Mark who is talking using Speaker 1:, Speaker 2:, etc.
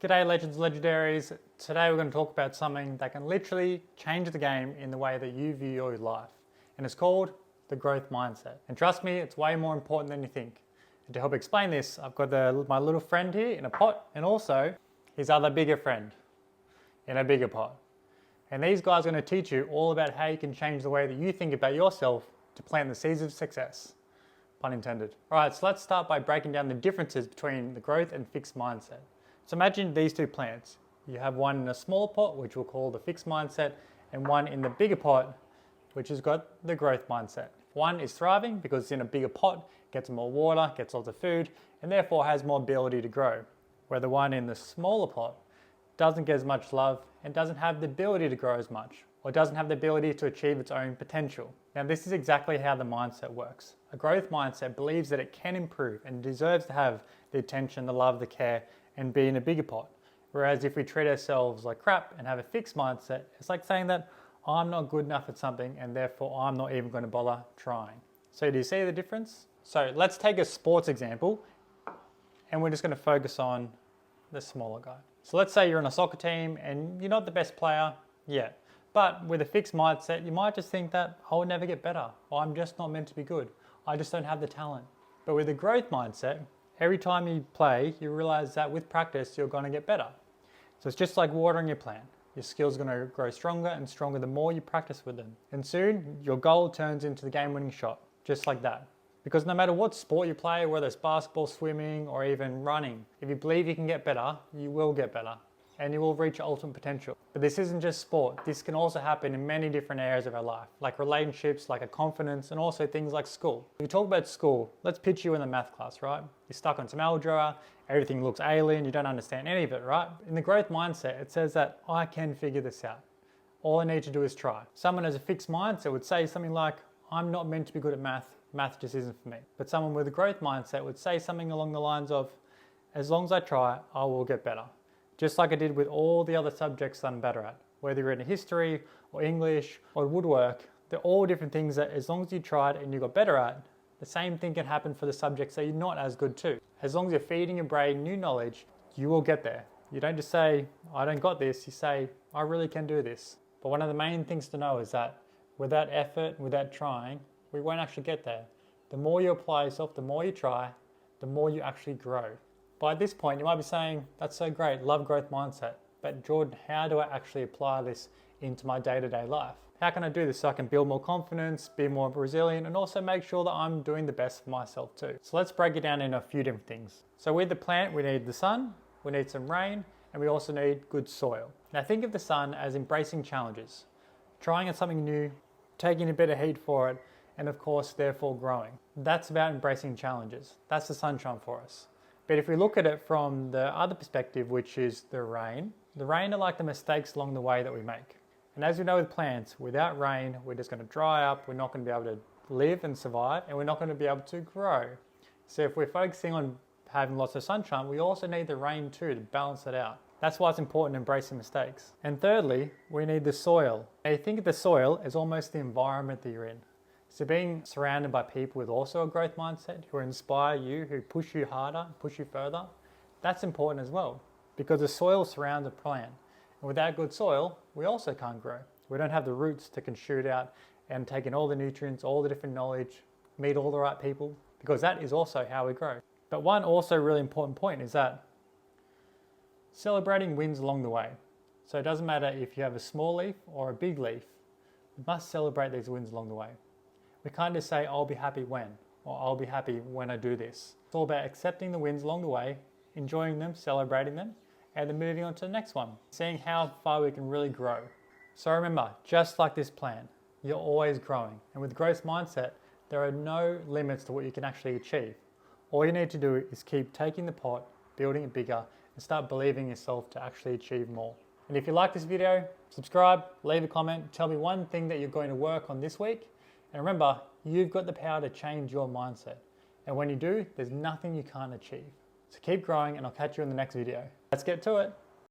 Speaker 1: G'day legends, legendaries. Today we're going to talk about something that can literally change the game in the way that you view your life. And it's called the growth mindset. And trust me, it's way more important than you think. And to help explain this, I've got my little friend here in a pot and also his other bigger friend in a bigger pot. And these guys are going to teach you all about how you can change the way that you think about yourself to plant the seeds of success. Pun intended. Alright, so let's start by breaking down the differences between the growth and fixed mindset. So imagine these two plants. You have one in a smaller pot, which we'll call the fixed mindset, and one in the bigger pot, which has got the growth mindset. One is thriving because it's in a bigger pot, gets more water, gets lots of food, and therefore has more ability to grow. Where the one in the smaller pot doesn't get as much love and doesn't have the ability to grow as much, or doesn't have the ability to achieve its own potential. Now this is exactly how the mindset works. A growth mindset believes that it can improve and deserves to have the attention, the love, the care, and be in a bigger pot. Whereas if we treat ourselves like crap and have a fixed mindset, it's like saying that I'm not good enough at something and therefore I'm not even going to bother trying. So do you see the difference? So let's take a sports example and we're just going to focus on the smaller guy. So let's say you're on a soccer team and you're not the best player yet, but with a fixed mindset, you might just think that I'll never get better, or I'm just not meant to be good. I just don't have the talent. But with a growth mindset, every time you play, you realize that with practice, you're going to get better. So it's just like watering your plant. Your skills are going to grow stronger and stronger the more you practice with them. And soon, your goal turns into the game-winning shot, just like that. Because no matter what sport you play, whether it's basketball, swimming, or even running, if you believe you can get better, you will get better. And you will reach your ultimate potential. But this isn't just sport. This can also happen in many different areas of our life, like relationships, like a confidence, and also things like school. If we talk about school, let's picture you in the math class, right? You're stuck on some algebra, everything looks alien, you don't understand any of it, right? In the growth mindset, it says that I can figure this out. All I need to do is try. Someone has a fixed mindset would say something like, I'm not meant to be good at math just isn't for me. But someone with a growth mindset would say something along the lines of, as long as I try, I will get better. Just like I did with all the other subjects that I'm better at. Whether you're in history or English or woodwork, they're all different things that as long as you tried and you got better at, the same thing can happen for the subjects that you're not as good to. As long as you're feeding your brain new knowledge, you will get there. You don't just say, I don't got this, you say, I really can do this. But one of the main things to know is that without effort, without trying, we won't actually get there. The more you apply yourself, the more you try, the more you actually grow. By this point, you might be saying, that's so great, love growth mindset. But Jordan, how do I actually apply this into my day-to-day life? How can I do this so I can build more confidence, be more resilient, and also make sure that I'm doing the best for myself too? So let's break it down into a few different things. So with the plant, we need the sun, we need some rain, and we also need good soil. Now think of the sun as embracing challenges, trying out something new, taking a bit of heat for it, and of course, therefore growing. That's about embracing challenges. That's the sunshine for us. But if we look at it from the other perspective, which is the rain are like the mistakes along the way that we make. And as we know with plants, without rain, we're just going to dry up, we're not going to be able to live and survive, and we're not going to be able to grow. So if we're focusing on having lots of sunshine, we also need the rain too to balance it out. That's why it's important embracing mistakes. And thirdly, we need the soil. Now you think of the soil as almost the environment that you're in. So being surrounded by people with also a growth mindset, who inspire you, who push you harder, push you further, that's important as well. Because the soil surrounds a plant. And without good soil, we also can't grow. We don't have the roots that can shoot out and take in all the nutrients, all the different knowledge, meet all the right people, because that is also how we grow. But one also really important point is that celebrating wins along the way. So it doesn't matter if you have a small leaf or a big leaf, we must celebrate these wins along the way. We can't just say, I'll be happy when, or I'll be happy when I do this. It's all about accepting the wins along the way, enjoying them, celebrating them, and then moving on to the next one, seeing how far we can really grow. So remember, just like this plant, you're always growing. And with growth mindset, there are no limits to what you can actually achieve. All you need to do is keep taking the pot, building it bigger, and start believing yourself to actually achieve more. And if you like this video, subscribe, leave a comment, tell me one thing that you're going to work on this week. And remember, you've got the power to change your mindset. And when you do, there's nothing you can't achieve. So keep growing and I'll catch you in the next video. Let's get to it.